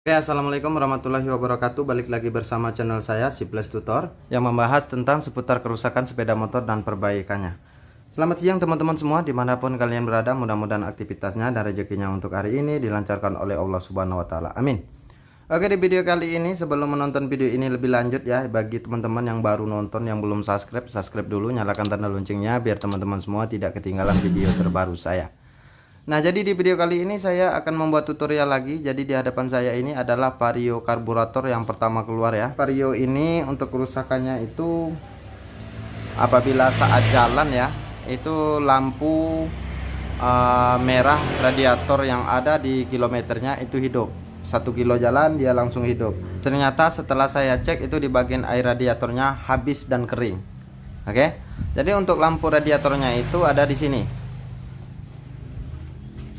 Oke, assalamualaikum warahmatullahi wabarakatuh. Balik lagi bersama channel saya Sibles Tutor yang membahas tentang seputar kerusakan sepeda motor dan perbaikannya. Selamat siang teman-teman semua, dimanapun kalian berada. Mudah-mudahan aktivitasnya dan rezekinya untuk hari ini dilancarkan oleh Allah Subhanahu Wa Taala. Amin. Oke, di video kali ini sebelum menonton video ini lebih lanjut ya, bagi teman-teman yang baru nonton yang belum subscribe dulu, nyalakan tanda loncengnya biar teman-teman semua tidak ketinggalan video terbaru saya. Nah, jadi di video kali ini saya akan membuat tutorial lagi. Jadi di hadapan saya ini adalah vario karburator yang pertama keluar ya. Vario ini untuk kerusakannya itu apabila saat jalan ya, itu lampu merah radiator yang ada di kilometernya itu hidup. 1 kilo jalan dia langsung hidup. Ternyata setelah saya cek itu di bagian air radiatornya habis dan kering. Oke. Jadi untuk lampu radiatornya itu ada di sini.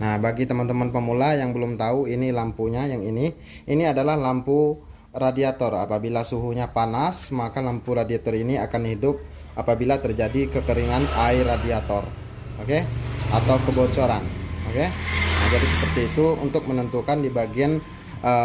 Nah, bagi teman-teman pemula yang belum tahu, ini lampunya yang ini adalah lampu radiator. Apabila suhunya panas, maka lampu radiator ini akan hidup apabila terjadi kekeringan air radiator. Oke? Atau kebocoran. Oke? Nah, jadi seperti itu untuk menentukan di bagian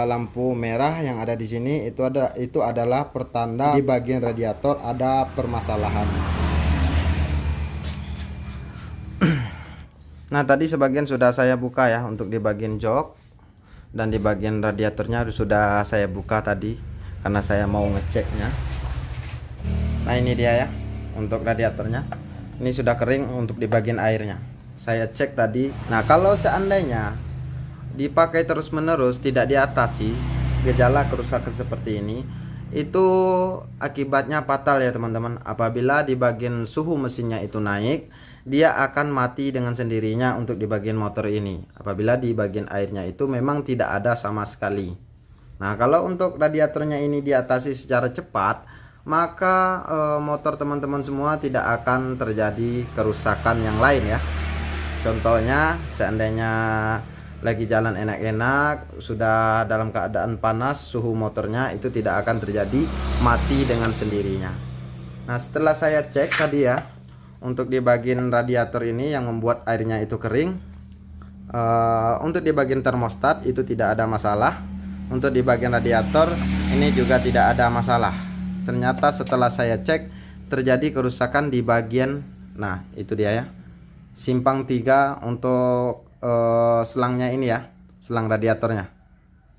lampu merah yang ada di sini itu adalah pertanda di bagian radiator ada permasalahan. Nah, tadi sebagian sudah saya buka ya untuk di bagian jok dan di bagian radiatornya sudah saya buka tadi karena saya mau ngeceknya. Nah, ini dia ya untuk radiatornya. Ini sudah kering untuk di bagian airnya. Saya cek tadi. Nah, kalau seandainya dipakai terus-menerus tidak diatasi gejala kerusakan seperti ini, itu akibatnya fatal ya teman-teman. Apabila di bagian suhu mesinnya itu naik, dia akan mati dengan sendirinya untuk di bagian motor ini apabila di bagian airnya itu memang tidak ada sama sekali. Nah, kalau untuk radiatornya ini diatasi secara cepat, maka motor teman-teman semua tidak akan terjadi kerusakan yang lain ya. Contohnya seandainya lagi jalan enak-enak, sudah dalam keadaan panas, suhu motornya itu tidak akan terjadi mati dengan sendirinya. Nah, setelah saya cek tadi ya, untuk di bagian radiator ini yang membuat airnya itu kering, untuk di bagian termostat itu tidak ada masalah. Untuk di bagian radiator ini juga tidak ada masalah. Ternyata setelah saya cek terjadi kerusakan di bagian, nah itu dia ya, simpang 3 untuk selangnya ini ya, selang radiatornya.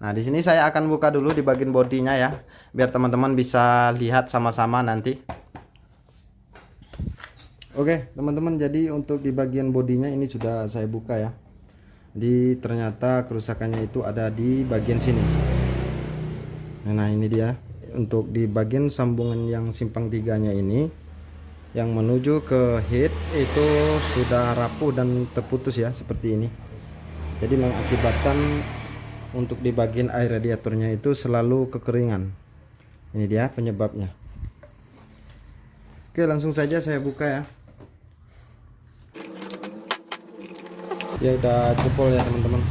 Nah, di sini saya akan buka dulu di bagian bodinya ya, biar teman-teman bisa lihat sama-sama nanti. Oke teman-teman, jadi untuk di bagian bodinya ini sudah saya buka ya. Ternyata kerusakannya itu ada di bagian sini. Nah, ini dia untuk di bagian sambungan yang simpang 3-nya ini yang menuju ke head itu sudah rapuh dan terputus ya, seperti ini. Jadi mengakibatkan untuk di bagian air radiatornya itu selalu kekeringan. Ini dia penyebabnya. Oke, langsung saja saya buka ya. Ya udah jebol ya teman-teman.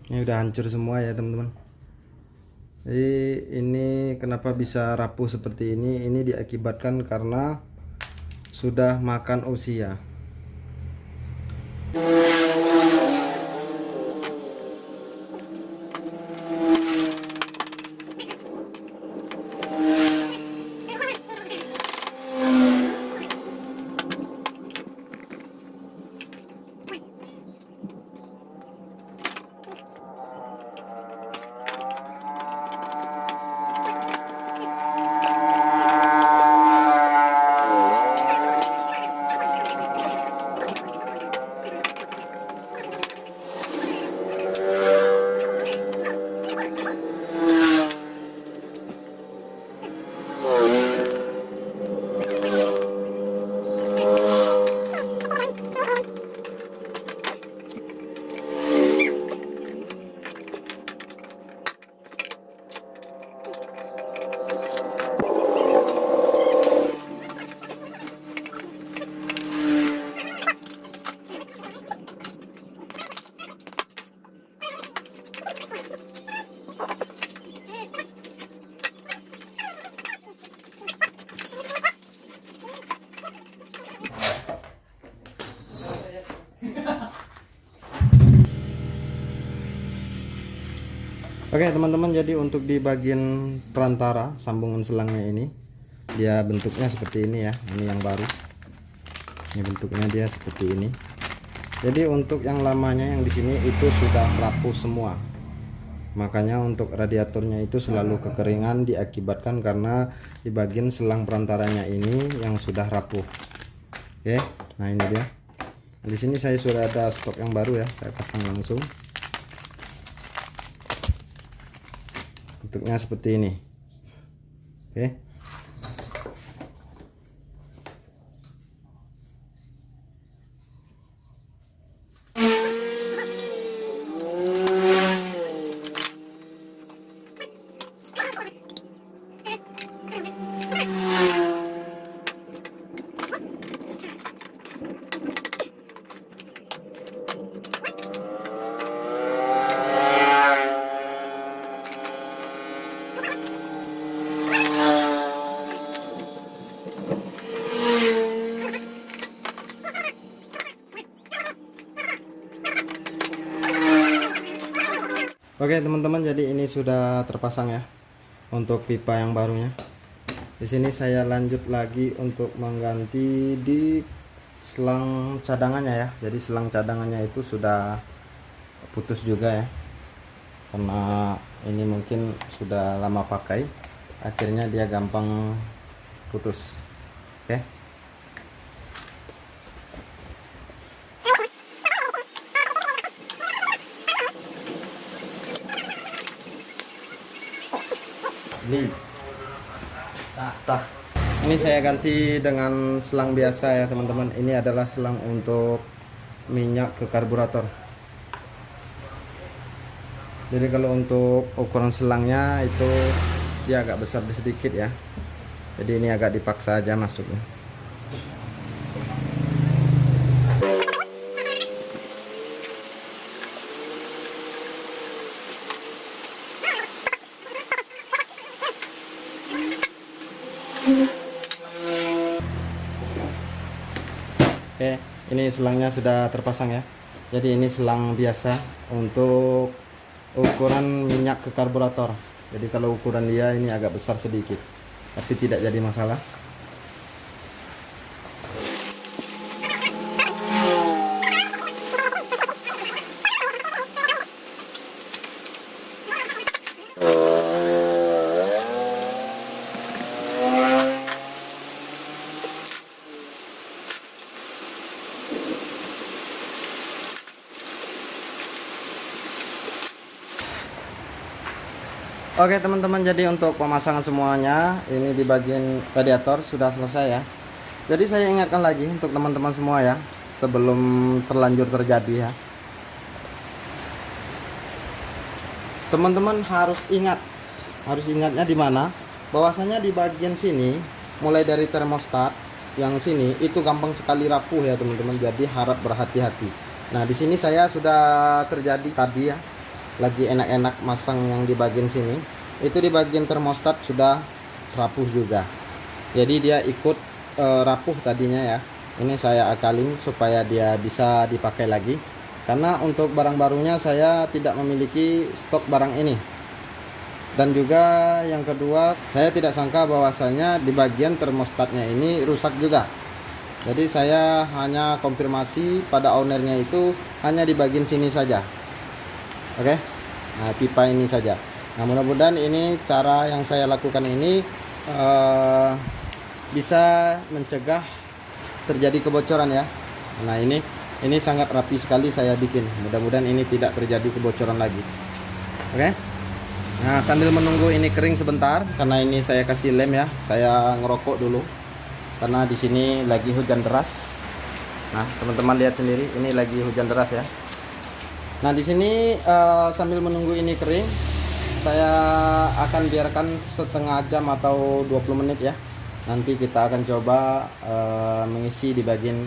Ini udah hancur semua ya teman-teman. Jadi ini kenapa bisa rapuh seperti ini? Ini diakibatkan karena sudah makan usia. Oke teman-teman, jadi untuk di bagian perantara sambungan selangnya ini, dia bentuknya seperti ini ya. Ini yang baru, ini bentuknya dia seperti ini. Jadi untuk yang lamanya yang di sini itu sudah rapuh semua. Makanya untuk radiatornya itu selalu kekeringan diakibatkan karena di bagian selang perantaranya ini yang sudah rapuh. Oke, nah ini dia. Di sini saya sudah ada stok yang baru ya, saya pasang langsung. Bentuknya seperti ini. Oke. Oke teman-teman, jadi ini sudah terpasang ya untuk pipa yang barunya. Di sini saya lanjut lagi untuk mengganti di selang cadangannya ya. Jadi selang cadangannya itu sudah putus juga ya, karena ini mungkin sudah lama pakai, akhirnya dia gampang putus. Oke. Ini saya ganti dengan selang biasa ya teman-teman. Ini adalah selang untuk minyak ke karburator. Jadi kalau untuk ukuran selangnya itu dia agak besar sedikit ya. Jadi ini agak dipaksa aja masuknya. Oke, ini selangnya sudah terpasang ya. Jadi ini selang biasa untuk ukuran minyak ke karburator. Jadi kalau ukuran dia ini agak besar sedikit, tapi tidak jadi masalah. Oke teman-teman, jadi untuk pemasangan semuanya ini di bagian radiator sudah selesai ya. Jadi saya ingatkan lagi untuk teman-teman semua ya, sebelum terlanjur terjadi ya, teman-teman harus ingatnya di mana, bahwasanya di bagian sini mulai dari termostat yang sini itu gampang sekali rapuh ya teman-teman. Jadi harap berhati-hati. Nah di sini saya sudah terjadi tadi ya, lagi enak-enak masang yang di bagian sini, itu di bagian termostat sudah rapuh juga. Jadi dia ikut rapuh tadinya ya. Ini saya akalin supaya dia bisa dipakai lagi, karena untuk barang barunya saya tidak memiliki stok barang ini. Dan juga yang kedua, saya tidak sangka bahwasanya di bagian termostatnya ini rusak juga. Jadi saya hanya konfirmasi pada ownernya itu hanya di bagian sini saja. Oke, nah pipa ini saja. Nah mudah-mudahan ini cara yang saya lakukan ini bisa mencegah terjadi kebocoran ya. Nah ini sangat rapi sekali saya bikin. Mudah-mudahan ini tidak terjadi kebocoran lagi. Oke. Nah sambil menunggu ini kering sebentar, karena ini saya kasih lem ya. Saya ngerokok dulu karena di sini lagi hujan deras. Nah teman-teman lihat sendiri, ini lagi hujan deras ya. Nah di sini sambil menunggu ini kering, saya akan biarkan setengah jam atau 20 menit ya. Nanti kita akan coba mengisi di bagian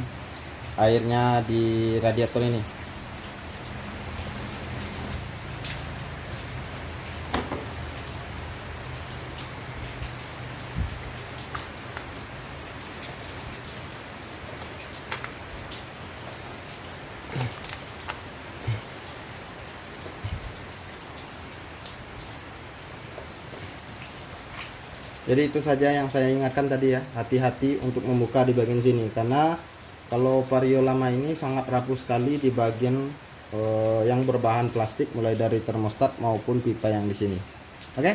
airnya di radiator ini. Jadi itu saja yang saya ingatkan tadi ya, hati-hati untuk membuka di bagian sini, karena kalau vario lama ini sangat rapuh sekali di bagian yang berbahan plastik, mulai dari termostat maupun pipa yang di sini. Oke.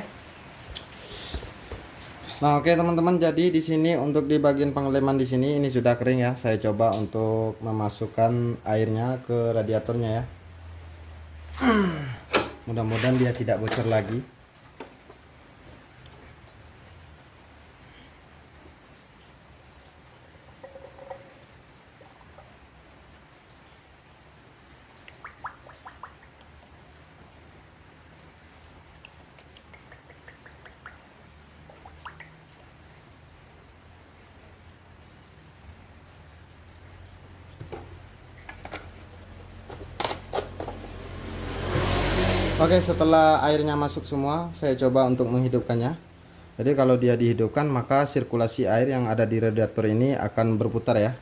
Nah, oke teman-teman, jadi di sini untuk di bagian pengeleman di sini ini sudah kering ya. Saya coba untuk memasukkan airnya ke radiatornya ya. Mudah-mudahan dia tidak bocor lagi. Oke, setelah airnya masuk semua, saya coba untuk menghidupkannya. Jadi kalau dia dihidupkan, maka sirkulasi air yang ada di radiator ini akan berputar ya.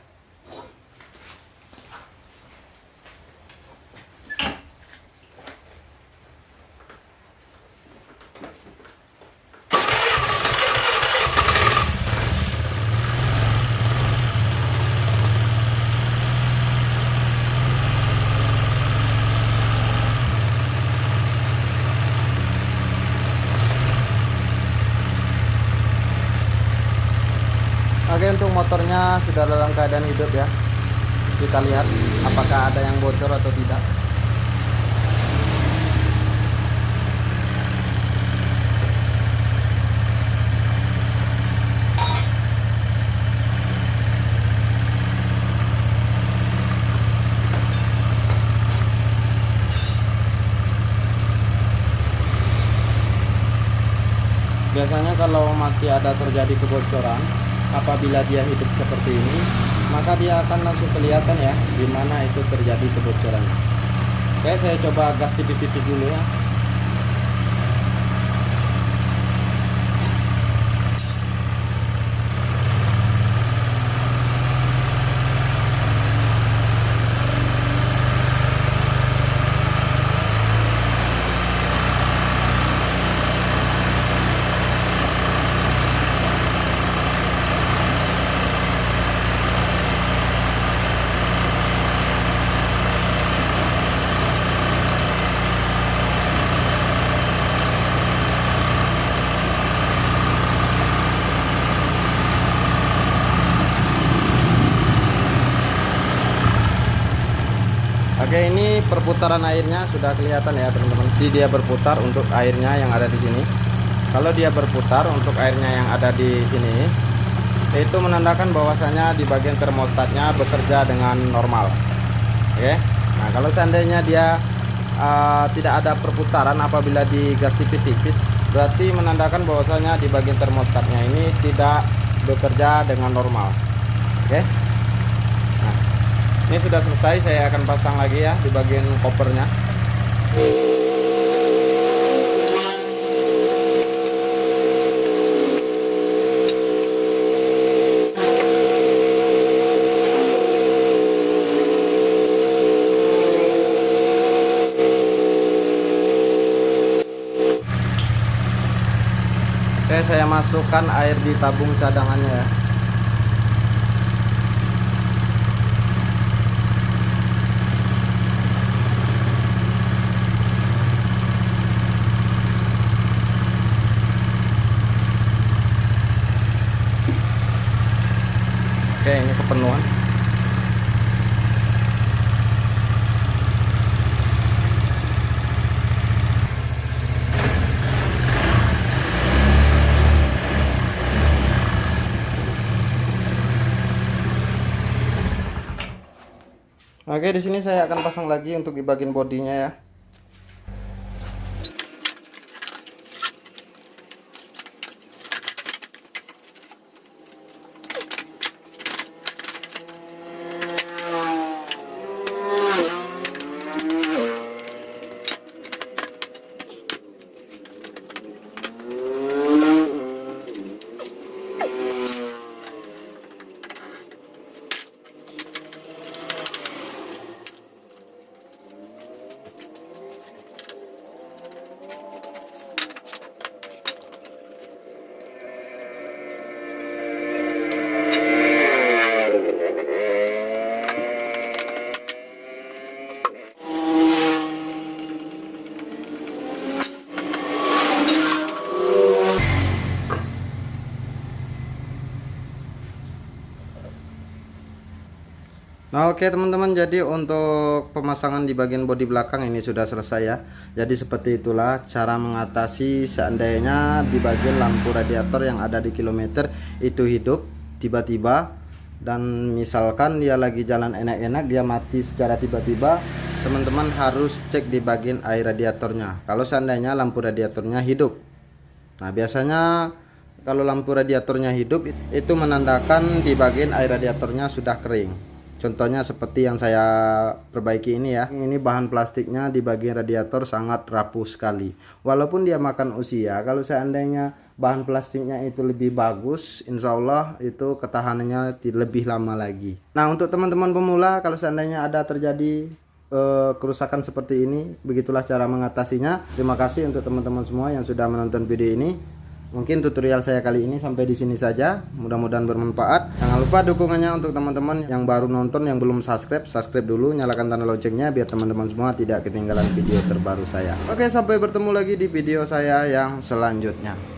Oke, untuk motornya sudah dalam keadaan hidup ya. Kita lihat apakah ada yang bocor atau tidak. Biasanya kalau masih ada terjadi kebocoran, apabila dia hidup seperti ini, maka dia akan langsung kelihatan ya di mana itu terjadi kebocoran. Oke, saya coba gas tipis-tipis dulu ya. Oke, ini perputaran airnya sudah kelihatan ya teman-teman. Jadi dia berputar untuk airnya yang ada di sini. Kalau dia berputar untuk airnya yang ada di sini, itu menandakan bahwasanya di bagian termostatnya bekerja dengan normal. Oke. Nah, kalau seandainya dia tidak ada perputaran apabila digas tipis-tipis, berarti menandakan bahwasanya di bagian termostatnya ini tidak bekerja dengan normal. Oke. Ini sudah selesai, saya akan pasang lagi ya di bagian kopernya. Oke, saya masukkan air di tabung cadangannya ya. Oke, ini kepenuhan. Oke, di sini saya akan pasang lagi untuk di bagian bodinya ya. Nah oke teman-teman, jadi untuk pemasangan di bagian bodi belakang ini sudah selesai ya. Jadi seperti itulah cara mengatasi seandainya di bagian lampu radiator yang ada di kilometer itu hidup tiba-tiba, dan misalkan dia lagi jalan enak-enak dia mati secara tiba-tiba. Teman-teman harus cek di bagian air radiatornya kalau seandainya lampu radiatornya hidup. Nah biasanya kalau lampu radiatornya hidup itu menandakan di bagian air radiatornya sudah kering. Contohnya seperti yang saya perbaiki ini ya. Ini bahan plastiknya di bagian radiator sangat rapuh sekali. Walaupun dia makan usia, kalau seandainya bahan plastiknya itu lebih bagus, insya Allah itu ketahanannya lebih lama lagi. Nah untuk teman-teman pemula, kalau seandainya ada terjadi kerusakan seperti ini, begitulah cara mengatasinya. Terima kasih untuk teman-teman semua yang sudah menonton video ini. Mungkin tutorial saya kali ini sampai di sini saja. Mudah-mudahan bermanfaat. Jangan lupa dukungannya untuk teman-teman yang baru nonton, yang belum subscribe dulu, nyalakan tanda loncengnya biar teman-teman semua tidak ketinggalan video terbaru saya. Oke, sampai bertemu lagi di video saya yang selanjutnya.